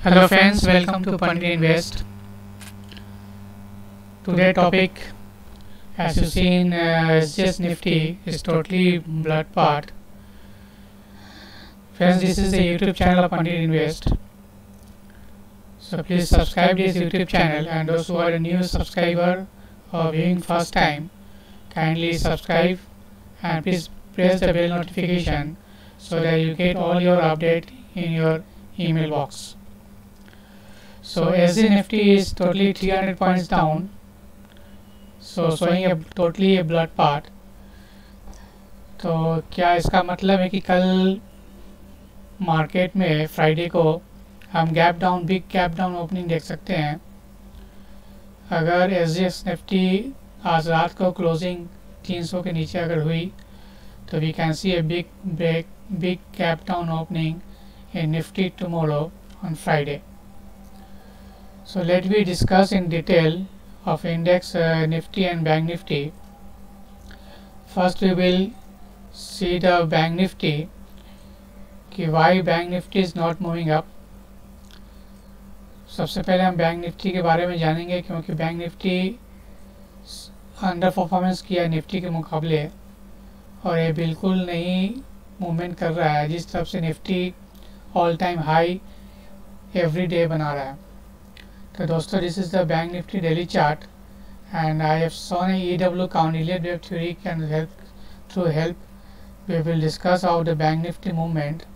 Hello friends, welcome to Pandit Invest. Today topic, as you seen, SGS Nifty is totally blood part. Friends, this is the YouTube channel of Pandit Invest. So please subscribe this YouTube channel, and those who are a new subscriber or viewing first time, kindly subscribe and please press the bell notification so that you get all your update in your email box. So SG Nifty is totally 300 points down, so showing a totally a blood part. तो क्या इसका मतलब है कि कल market में Friday को हम बिग गैप डाउन ओपनिंग देख सकते हैं? अगर SGX निफ्टी आज रात को क्लोजिंग 300 के नीचे अगर हुई तो we can see a big gap down opening in Nifty tomorrow on Friday. So let me discuss in detail of index Nifty and Bank Nifty. First we will see the Bank Nifty, why Bank Nifty is not moving up. सबसे पहले हम bank Nifty के बारे में जानेंगे क्योंकि bank Nifty under performance किया है निफ्टी के मुकाबले और ये बिल्कुल नहीं मूवमेंट कर रहा है जिस तरफ से Nifty all time high every day बना रहा है. तो दोस्तों, this is the bank Nifty daily chart and I have shown a EW count. Elliott wave theory can help. We will discuss how the Bank Nifty movement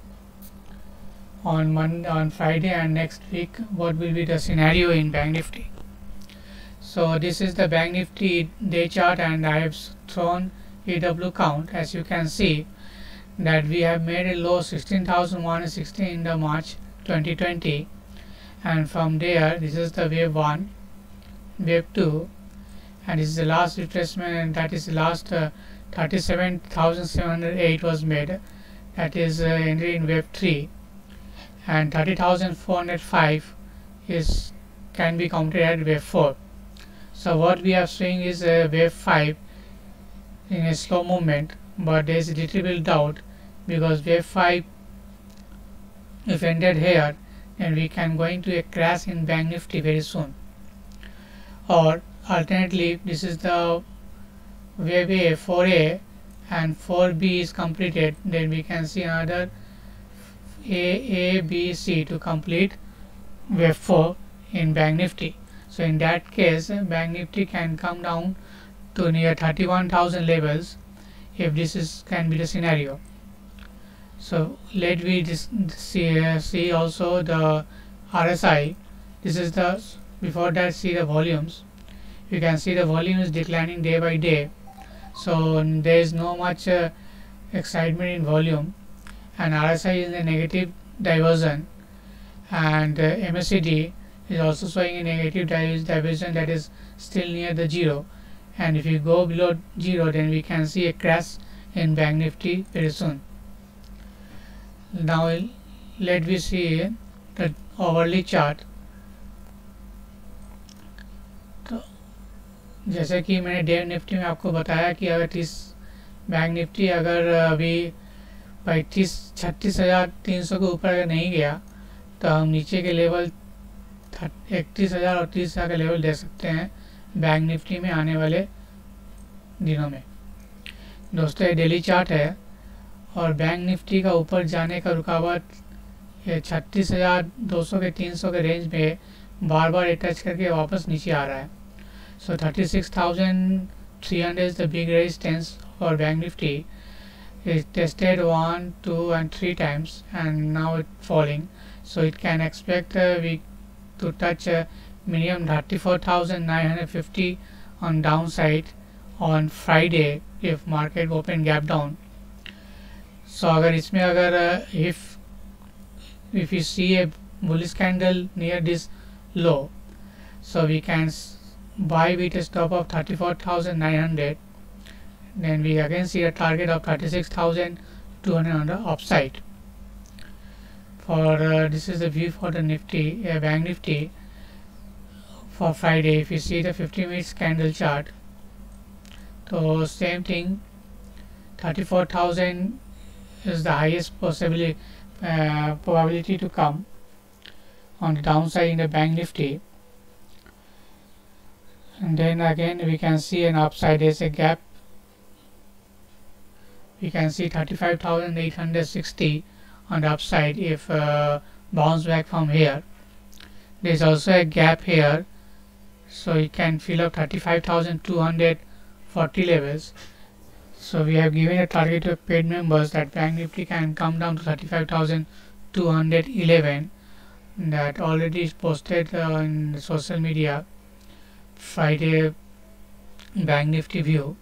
on Friday and next week. What will be the scenario in Bank Nifty? So this is the Bank Nifty day chart, and I have thrown EW count. As you can see, that we have made a low 16,116 in the March 2020, and from there this is the wave 1, wave 2. And this is the last retracement, and that is the last 37,708 was made, that is entry in wave 3, and 30,405 can be counted at wave 4. So what we are seeing is wave 5 in a slow movement, but there is a little bit doubt because wave 5 if ended here, then we can going to a crash in Bank Nifty very soon. Or alternately, this is the wave A, 4A, and 4B is completed, then we can see another A, B, C to complete wave 4 in Bank Nifty. So in that case, Bank Nifty can come down to near 31,000 levels if this can be the scenario. So let me see also the RSI. This is the, before that, see the volumes. You can see the volume is declining day by day, so there is no much excitement in volume, and RSI is in a negative diversion, and MACD is also showing a negative diversion that is still near the 0, and if you go below 0, then we can see a crash in Bank Nifty very soon. Now let me see the hourly chart. जैसे कि मैंने day Nifty में आपको बताया कि अगर bank Nifty अगर अभी 36,300 के ऊपर अगर नहीं गया तो हम नीचे के लेवल 31,000 और 30,000 का लेवल दे सकते हैं बैंक निफ्टी में आने वाले दिनों में. दोस्तों, ये डेली चार्ट है और बैंक निफ्टी का ऊपर जाने का रुकावट 36,200 के 300 के रेंज में बार बार टच करके वापस नीचे आ रहा है. So 36,300 is the big resistance for Bank Nifty. It tested 1, 2 and 3 times and now it's falling. So it can expect we to touch a minimum 34,950 on downside on Friday if market open gap down. So अगर इसमें अगर if you see a bullish candle near this low, so we can buy with a stop of 34,900, then we again see a target of 36,200 on the upside. For this is the view for the Nifty, Bank Nifty for Friday. If you see the 50 minutes candle chart, so same thing, 34,000 is the highest probability to come on the downside in the Bank Nifty. And then again we can see an upside. There's a gap. We can see 35,860 on the upside if bounce back from here. There's also a gap here, so you can fill up 35,240 levels. So we have given a target to paid members that Bank Nifty can come down to 35,211. That already is posted in social media. Friday Bank Nifty view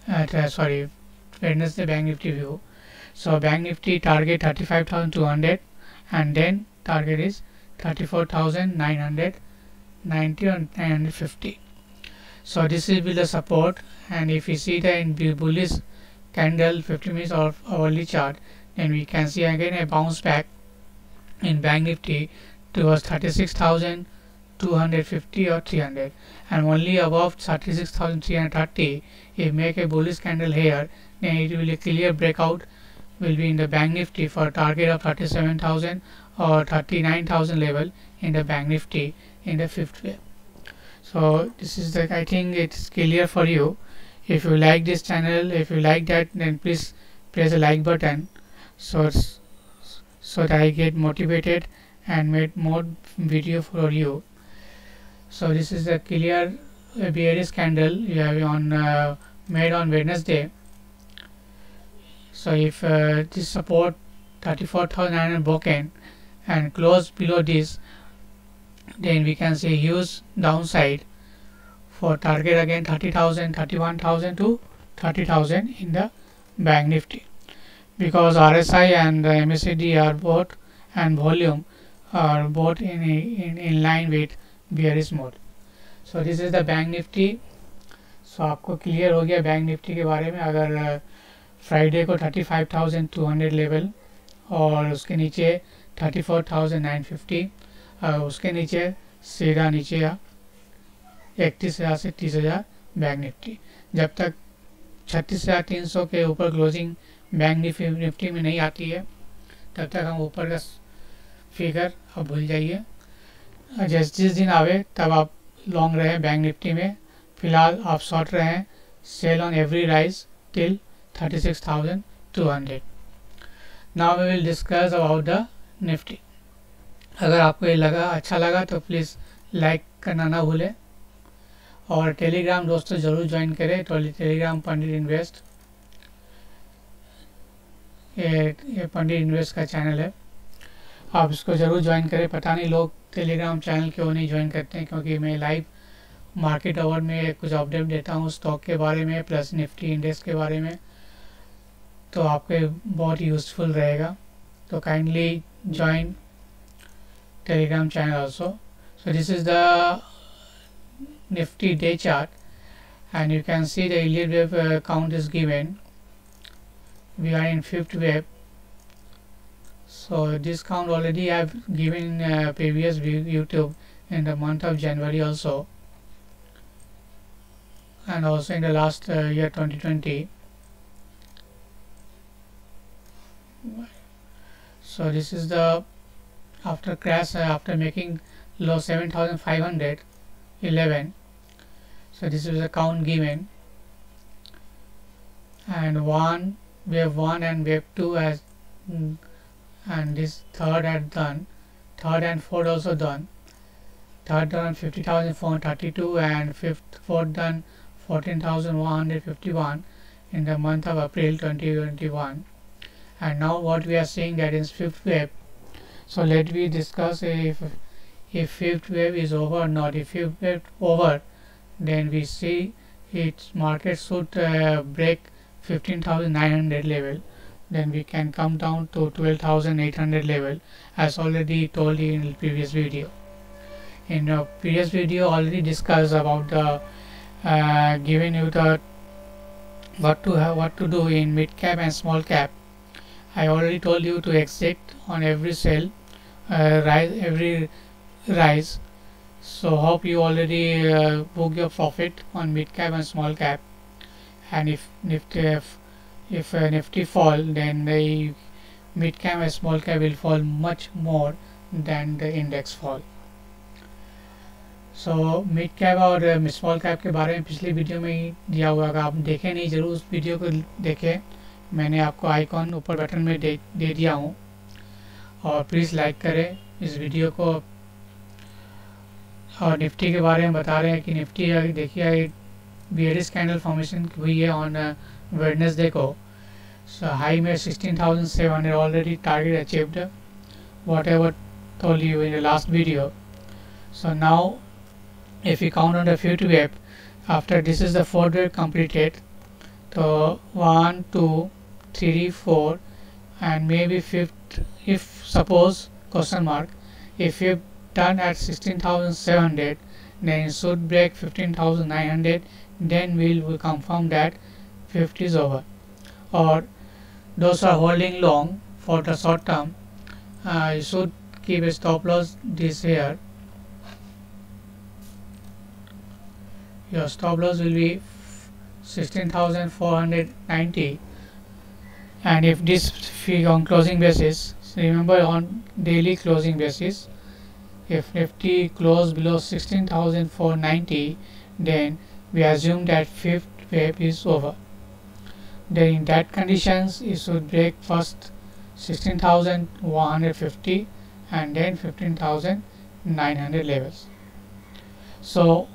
at Wednesday Bank Nifty view. So Bank Nifty target 35,200 and then target is 34,990 or 950. So this will be the support, and if we see the in bullish candle 50 minutes or hourly chart, then we can see again a bounce back in Bank Nifty towards 36,250 or 300, and only above 36,330 if make a bullish candle here, then it will be a clear breakout will be in the Bank Nifty for a target of 37,000 or 39,000 level in the Bank Nifty in the fifth wave. So this is the, I think it's clear for you. If you like this channel, if you like that, then please press the like button so that I get motivated and make more video for you. So this is a clear bearish candle you have on made on Wednesday. So if this support 34,900 broken and close below this, then we can see huge downside for target again 30,000, 31,000 to 30,000 in the Bank Nifty, because RSI and MACD are both and volume are both in line with bearish mode. So this is the Bank Nifty. So आपको clear हो गया bank Nifty के बारे में. अगर Friday को 35,200 level और उसके नीचे 34,950, उसके नीचे सीधा नीचे 31,000 से 30,000 बैंक निफ्टी. जब तक 36,300 के ऊपर क्लोजिंग बैंक निफ्टी में नहीं आती है तब तक हम ऊपर का फिगर अब भूल जाइए. जिस दिन आवे तब आप लॉन्ग रहें बैंक निफ्टी में. फिलहाल आप शॉर्ट रहें. Sell on every rise till 36,200. Now we will discuss about the Nifty. अगर आपको ये अच्छा लगा तो प्लीज़ लाइक करना ना भूलें, और टेलीग्राम दोस्तों ज़रूर ज्वाइन करें. तो टेलीग्राम पंडित इन्वेस्ट, ये पंडित इन्वेस्ट का चैनल है, आप इसको ज़रूर ज्वाइन करें. पता नहीं लोग टेलीग्राम चैनल क्यों नहीं ज्वाइन करते हैं, क्योंकि मैं लाइव मार्केट आवर में कुछ अपडेट देता हूँ स्टॉक के बारे में प्लस निफ्टी इंडेक्स के बारे में, तो आपके बहुत यूज़फुल रहेगा. तो kindly join Telegram channel also. So this is the Nifty day chart, and you can see the Elliott wave count is given. We are in fifth wave. So this count already I have given in previous YouTube in the month of January also, and also in the last year 2020. So this is the after crash, after making low 7,511. So this is a count given, and wave 1 and wave 2 has and this third had done, third and fourth also done. Third done 50,432 and fourth done 14,151 in the month of April 2021. And now what we are seeing, that is fifth wave. So let me discuss if fifth wave is over or not. If fifth wave over, then we see its market should break 15,900 level. Then we can come down to 12,800 level, as already told you in the previous video. In the previous video already discussed about the giving you the what to do in mid cap and small cap. I already told you to exit on every sell, every rise. So hope you already book your profit on mid cap and small cap. And if Nifty fall, then the mid cap and small cap will fall much more than the index fall. So mid cap और small cap के बारे में पिछली video में ही दिया हुआ, अगर आप देखें नहीं ज़रूर उस वीडियो को देखें, मैंने आपको आइकॉन ऊपर बटन में दे दिया हूँ। और प्लीज़ लाइक करें इस वीडियो को। और निफ्टी के बारे में बता रहे हैं कि निफ्टी देखिए बेयरिश कैंडल फॉर्मेशन हुई है ऑन वेडनेसडे को। सो हाई में 16,700 already target achieved, what ever told you in the last video. So now if you count on the fifth wave, after this is the fourth wave completed, so 1 2 3 4 and maybe fifth, if suppose question mark, if you've done at 16,700 then it should break 15,900, then we'll confirm that fifth is over. Or those are holding long for the short term, you should keep a stop loss this here. Your stop loss will be 16,490, and if this figure on closing basis, remember on daily closing basis, if Nifty close below 16,490, then we assume that fifth wave is over. Then in that conditions it should break first 16,150 and then 15,900 levels. So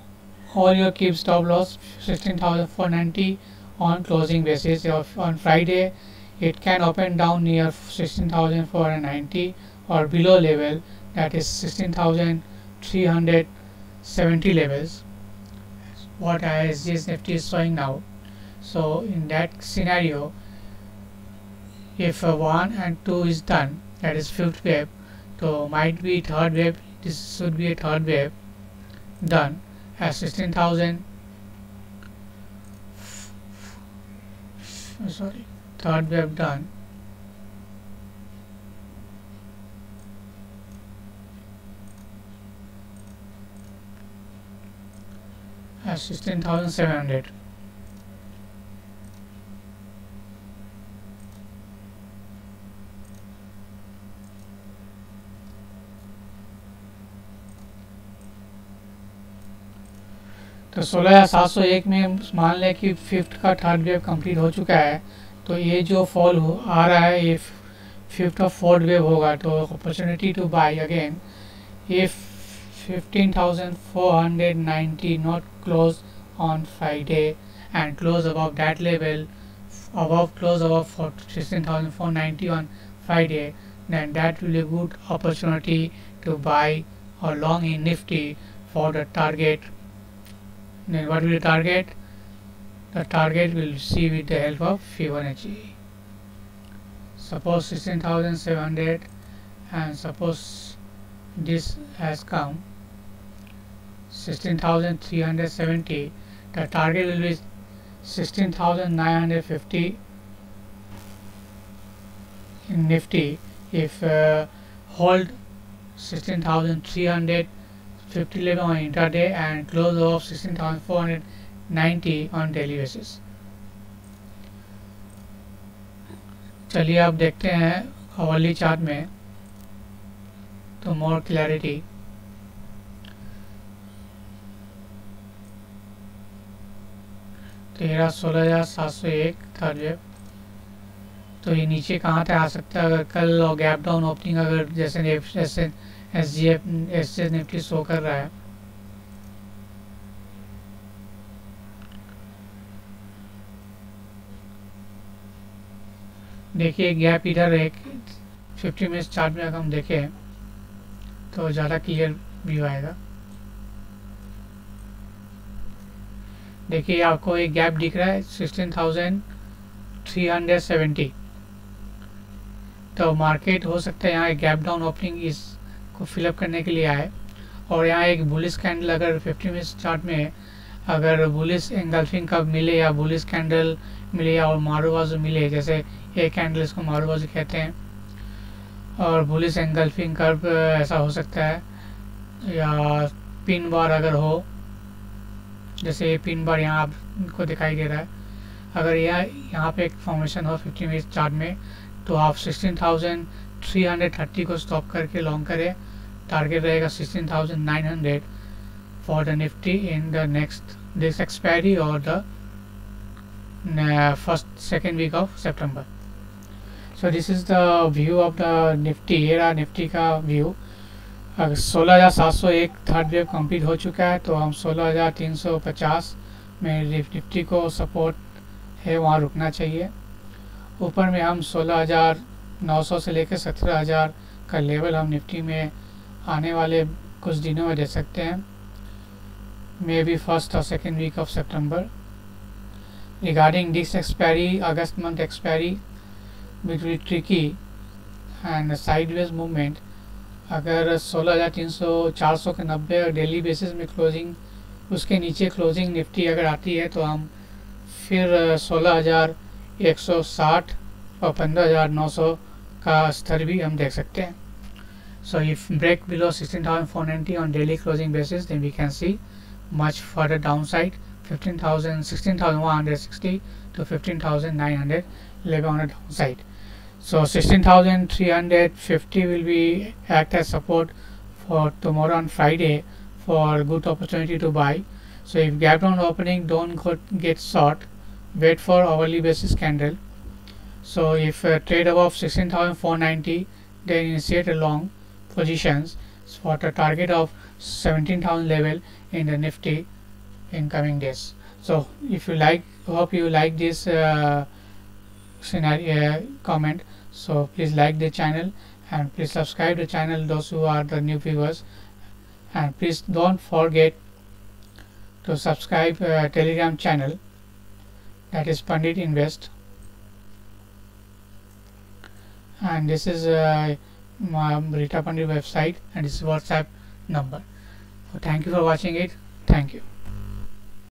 all your keep stop loss 16,490 on closing basis. On Friday it can open down near 16,490 or below level, that is 16,370 levels, what ISG's Nifty is showing now. So in that scenario, if 1 and 2 is done, that is fifth wave, so might be third wave, this should be a third wave done at 16,000, sorry, third wave done at 16,700. तो 16,701 में मान लें कि fifth का third wave complete हो चुका है, तो ये जो फॉल आ रहा है ये फिफ्थ और फोर्थ वेव होगा, तो opportunity to buy again if 15,490 not close on Friday and close above that level, close above 16,490 on Friday, then that will be a good opportunity to buy or long in Nifty for the target. Then what will the target? The target will see with the help of Fibonacci. Suppose 16,700 and suppose this has come 16,370, the target will be 16,950 in Nifty if hold 16,350 level on intraday and close off 16,490 on daily basis. चलिए अब देखते हैं हवाली chart में तो more clarity. 16,701 third wave, तो ये नीचे कहाँ तक आ सकता है अगर कल और गैप डाउन ओपनिंग अगर जैसे SGF निफ्टी शो कर रहा है। देखिए गैप इधर एक 50 मिनट चार्ट में अगर हम देखें तो ज़्यादा क्लियर व्यू आएगा। देखिए आपको एक गैप दिख रहा है 16,370, तो मार्केट हो सकता है यहाँ एक गैप डाउन ओपनिंग इसको फिलअप करने के लिए आए, और यहाँ एक बुलिश कैंडल अगर 50 मिनट चार्ट में अगर बुलिश एंगल्फिंग कब मिले या बुलिश कैंडल मिले या और मारू बाजू मिले, जैसे एक कैंडल इसको मारू बाजू कहते हैं, और बुलिश एंगल्फिंग कर्व ऐसा हो सकता है, या पिन बार अगर हो, जैसे ये पिन बार यहाँ आपको दिखाई दे रहा है, अगर यहाँ पे एक फॉर्मेशन हो 50 मिनट चार्ट में, तो आप 16,330 को स्टॉप करके लॉन्ग करें टारगेट रहेगा 16,900 for the Nifty in the next this expiry और the first second week of September. So this is the view of the Nifty. ये रहा निफ्टी का व्यू. 16,701 थर्ड वेव कंप्लीट हो चुका है, तो हम 16,350 में निफ्टी को सपोर्ट है वहाँ रुकना चाहिए. ऊपर में हम 16,900 से लेकर 17,000 का लेवल हम निफ्टी में आने वाले कुछ दिनों में दे सकते हैं, मे बी फर्स्ट और second week of September. Regarding this expiry, August month expiry will be tricky and sideways movement. अगर 16,300 400 के 90 डेली बेसिस में क्लोजिंग, उसके नीचे क्लोजिंग निफ्टी अगर आती है तो हम फिर 16,160 और 15,900 का स्तर भी हम देख सकते हैं. So if break below 16,490 on daily closing basis, then we can see much further downside 16,160 to 15,911 on the downside. So 16,350 will be act as support for tomorrow on Friday for good opportunity to buy. So if gap down opening, don't get short, wait for hourly basis candle. So if trade above 16,490, then initiate a long positions for the target of 17,000 level in the Nifty in coming days. So if you like, hope you like this scenario comment. So please like the channel and please subscribe the channel, those who are the new viewers, and please don't forget to subscribe Telegram channel, that is Pandit Invest, and this is my Rita Pandit website, and this is WhatsApp number. So thank you for watching it. Thank you.